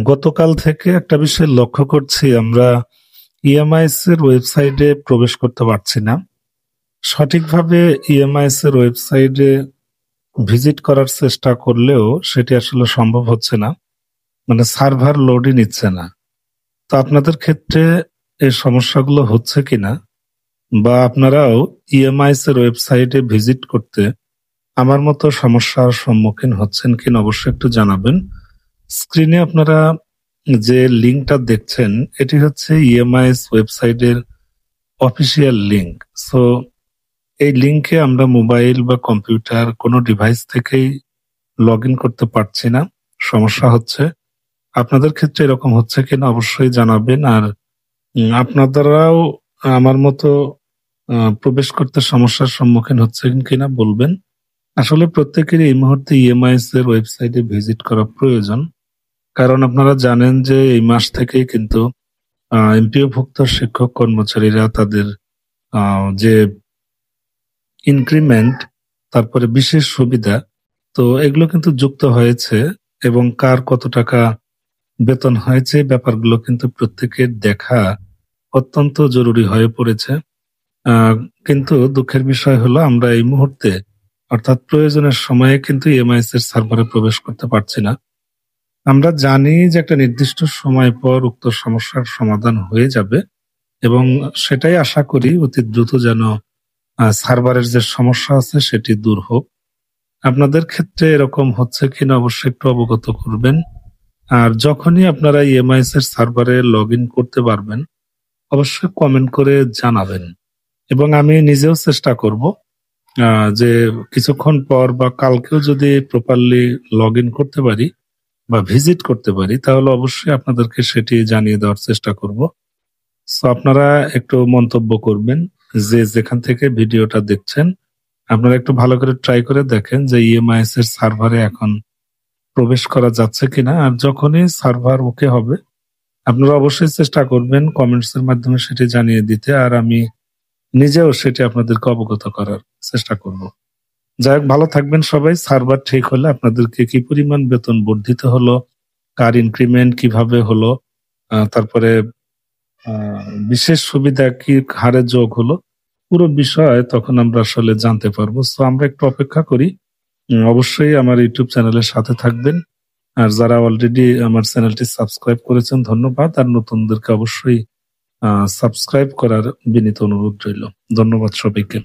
গতকাল থেকে একটা বিষয় লক্ষ্য করছি, আমরা ইএমআইএস এর ওয়েবসাইটে প্রবেশ করতে পারছি না। সঠিকভাবে ইএমআইএস এর ওয়েবসাইটে ভিজিট করার চেষ্টা করলেও সেটি আসলে সম্ভব হচ্ছে না, মানে সার্ভার লোডই নিচ্ছে না। তো আপনাদের ক্ষেত্রে এই সমস্যাগুলো হচ্ছে কিনা, বা আপনারাও ইএমআইএস এর ওয়েবসাইটে ভিজিট করতে আমার মতো সমস্যার সম্মুখীন হচ্ছেন কিনা অবশ্যই একটু জানাবেন। স্ক্রিনে আপনারা যে লিঙ্কটা দেখছেন, এটি হচ্ছে ইএমআইএস ওয়েবসাইটের অফিসিয়াল লিঙ্ক। সো এই লিঙ্কে আমরা মোবাইল বা কম্পিউটার কোনো ডিভাইস থেকেই লগ ইন করতে পারছি না, সমস্যা হচ্ছে। আপনাদের ক্ষেত্রে এরকম হচ্ছে কিনা অবশ্যই জানাবেন। আর আপনারাও আমার মতো প্রবেশ করতে সমস্যার সম্মুখীন হচ্ছেন কিনা বলবেন। আসলে প্রত্যেকেরই এই মুহূর্তে ইএমআইএস এর ওয়েবসাইটে ভিজিট করা প্রয়োজন, কারণ আপনারা জানেন যে এই মাস থেকেই কিন্তু এমপিওভুক্ত শিক্ষক কর্মচারীরা তাদের যে ইনক্রিমেন্ট, তারপরে বিশেষ সুবিধা, তো এগুলো কিন্তু যুক্ত হয়েছে, এবং কার কত টাকা বেতন হয়েছে ব্যাপারগুলো কিন্তু প্রত্যেকের দেখা অত্যন্ত জরুরি হয়ে পড়েছে। কিন্তু দুঃখের বিষয় হলো আমরা এই মুহূর্তে অর্থাৎ প্রয়োজনের সময়ে কিন্তু ইএমআইএস এর সার্ভারে প্রবেশ করতে পারছি না। আমরা জানি যে একটা নির্দিষ্ট সময় পর উক্ত সমস্যার সমাধান হয়ে যাবে, এবং সেটাই আশা করি অতি দ্রুত যেন সার্ভারের যে সমস্যা আছে সেটি দূর হোক। আপনাদের ক্ষেত্রে এরকম হচ্ছে কিনা অবশ্যই একটু অবগত করবেন। আর যখনই আপনারা ইএমআইএস এর সার্ভারে লগ ইন করতে পারবেন অবশ্যই কমেন্ট করে জানাবেন, এবং আমি নিজেও চেষ্টা করব যে কিছুক্ষণ পর বা কালকেও যদি প্রপারলি লগ ইন করতে পারি বা ভিজিট করতে পারি, তাহলে অবশ্যই আপনাদেরকে সেটি জানিয়ে দেওয়ার চেষ্টা করব। সো আপনারা একটু মন্তব্য করবেন, যে যেখান থেকে ভিডিওটা দেখছেন আপনারা একটু ভালো করে ট্রাই করে দেখেন যে ইএমআইএস এর সার্ভারে এখন প্রবেশ করা যাচ্ছে কিনা। আর যখনই সার্ভার ওকে হবে আপনারা অবশ্যই চেষ্টা করবেন কমেন্টস এর মাধ্যমে সেটি জানিয়ে দিতে, আর আমি নিজেও সেটি আপনাদেরকে অবগত করার চেষ্টা করব। যাই হোক, ভালো থাকবেন সবাই। সার্ভার ঠিক হলে আপনাদেরকে কি পরিমাণ বেতন বর্ধিত হলো, কার ইনক্রিমেন্ট কিভাবে হলো, তারপরে বিশেষ সুবিধা কি হারে যোগ হলো, পুরো বিষয় তখন আমরা আসলে জানতে পারবো। সো আমরা একটু অপেক্ষা করি। অবশ্যই আমার ইউটিউব চ্যানেলের সাথে থাকবেন। আর যারা অলরেডি আমার চ্যানেলটি সাবস্ক্রাইব করেছেন ধন্যবাদ, আর নতুনদেরকে অবশ্যই সাবস্ক্রাইব করার বিনীত অনুরোধ রইল। ধন্যবাদ সবাইকে।